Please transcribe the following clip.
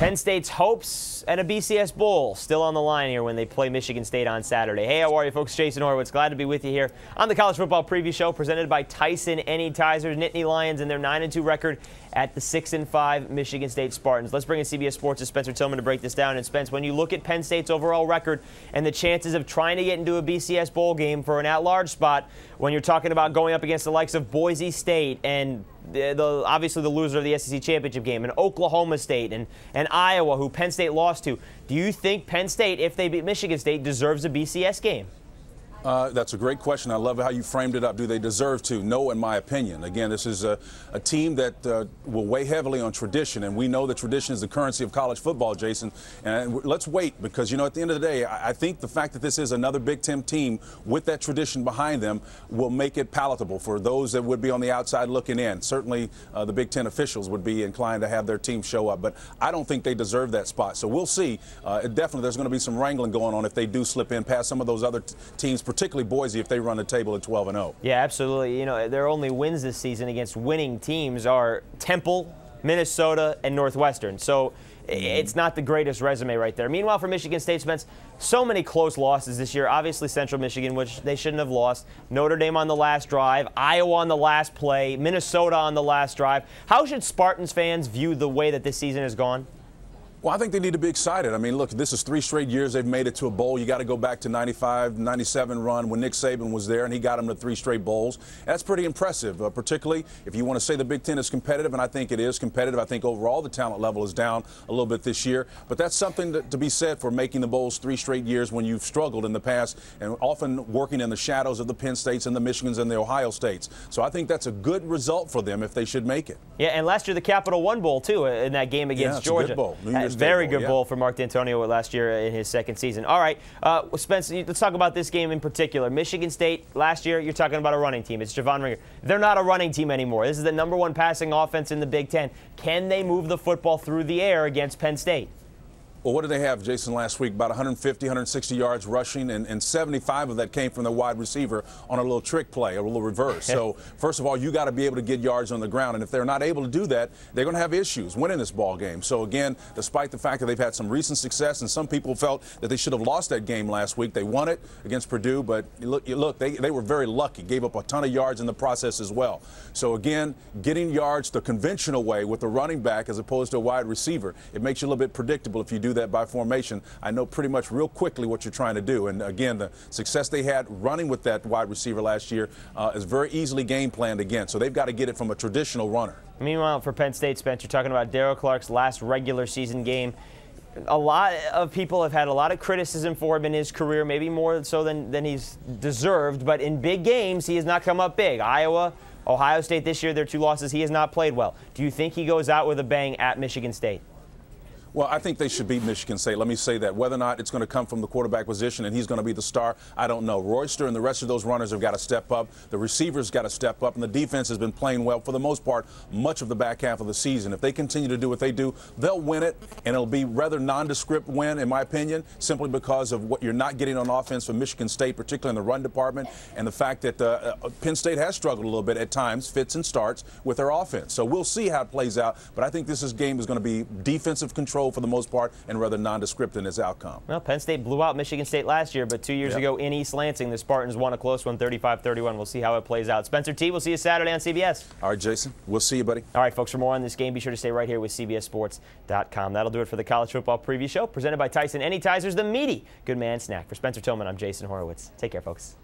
Penn State's hopes and a BCS Bowl still on the line here when they play Michigan State on Saturday. Hey, how are you, folks? Jason Horowitz. Glad to be with you here on the College Football Preview Show presented by Tyson Anytizers. Nittany Lions and their 9-2 record at the 6-5 Michigan State Spartans. Let's bring in CBS Sports' Spencer Tillman to break this down. And Spence, when you look at Penn State's overall record and the chances of trying to get into a BCS Bowl game for an at-large spot, when you're talking about going up against the likes of Boise State and obviously the loser of the SEC championship game, and Oklahoma State and Iowa, who Penn State lost to, do you think Penn State, if they beat Michigan State, deserves a BCS game? That's a great question. I love how you framed it up. Do they deserve to? No, in my opinion. Again, this is a team that will weigh heavily on tradition, and we know that tradition is the currency of college football, Jason. And let's wait because, you know, at the end of the day, I think the fact that this is another Big Ten team with that tradition behind them will make it palatable for those that would be on the outside looking in. Certainly the Big Ten officials would be inclined to have their team show up, but I don't think they deserve that spot. So we'll see. Definitely there's going to be some wrangling going on if they do slip in past some of those other teams, particularly Boise, if they run the table at 12-0. Yeah, absolutely. You know, their only wins this season against winning teams are Temple, Minnesota, and Northwestern. So it's not the greatest resume right there. Meanwhile, for Michigan State, Spence, so many close losses this year. Obviously, Central Michigan, which they shouldn't have lost. Notre Dame on the last drive. Iowa on the last play. Minnesota on the last drive. How should Spartans fans view the way that this season has gone? Well, I think they need to be excited. I mean, look, this is 3 straight years they've made it to a bowl. You got to go back to 95, 97 run when Nick Saban was there, and he got them to 3 straight bowls. That's pretty impressive, particularly if you want to say the Big Ten is competitive, and I think it is competitive. I think overall the talent level is down a little bit this year. But that's something to be said for making the bowls 3 straight years when you've struggled in the past and often working in the shadows of the Penn States and the Michigans and the Ohio States. So I think that's a good result for them if they should make it. Yeah, and last year the Capital One Bowl, too, in that game against Georgia. A good bowl. Very good bowl for Mark D'Antonio last year in his second season. All right, Spence, let's talk about this game in particular. Michigan State, last year, you're talking about a running team. It's Javon Ringer. They're not a running team anymore. This is the #1 passing offense in the Big Ten. Can they move the football through the air against Penn State? Well, what did they have, Jason, last week? About 150, 160 yards rushing, and 75 of that came from the wide receiver on a little trick play, a little reverse. So, first of all, you got to be able to get yards on the ground, and if they're not able to do that, they're going to have issues winning this ball game. So, again, despite the fact that they've had some recent success, and some people felt that they should have lost that game last week, they won it against Purdue, but look, they were very lucky, gave up a ton of yards in the process as well. So, again, getting yards the conventional way with a running back as opposed to a wide receiver, it makes you a little bit predictable if you do that by formation. I know pretty much real quickly what you're trying to do. And again, the success they had running with that wide receiver last year is very easily game planned again. So they've got to get it from a traditional runner. Meanwhile, for Penn State, Spence, you're talking about Darryl Clark's last regular season game. A lot of people have had a lot of criticism for him in his career, maybe more so than he's deserved. But in big games, he has not come up big. Iowa, Ohio State this year, their 2 losses, he has not played well. Do you think he goes out with a bang at Michigan State? Well, I think they should beat Michigan State. Let me say that. Whether or not it's going to come from the quarterback position and he's going to be the star, I don't know. Royster and the rest of those runners have got to step up. The receivers got to step up, and the defense has been playing well for the most part much of the back half of the season. If they continue to do what they do, they'll win it, and it'll be rather nondescript win, in my opinion, simply because of what you're not getting on offense from Michigan State, particularly in the run department, and the fact that Penn State has struggled a little bit at times, fits and starts, with their offense. So we'll see how it plays out, but I think this game is going to be defensive control for the most part and rather nondescript in its outcome. Well, Penn State blew out Michigan State last year, but 2 years ago in East Lansing, the Spartans won a close one, 35-31. We'll see how it plays out. Spencer T, we'll see you Saturday on CBS. All right, Jason. We'll see you, buddy. All right, folks, for more on this game, be sure to stay right here with CBSSports.com. That'll do it for the College Football Preview Show, presented by Tyson Anytizers, the meaty good man snack. For Spencer Tillman, I'm Jason Horowitz. Take care, folks.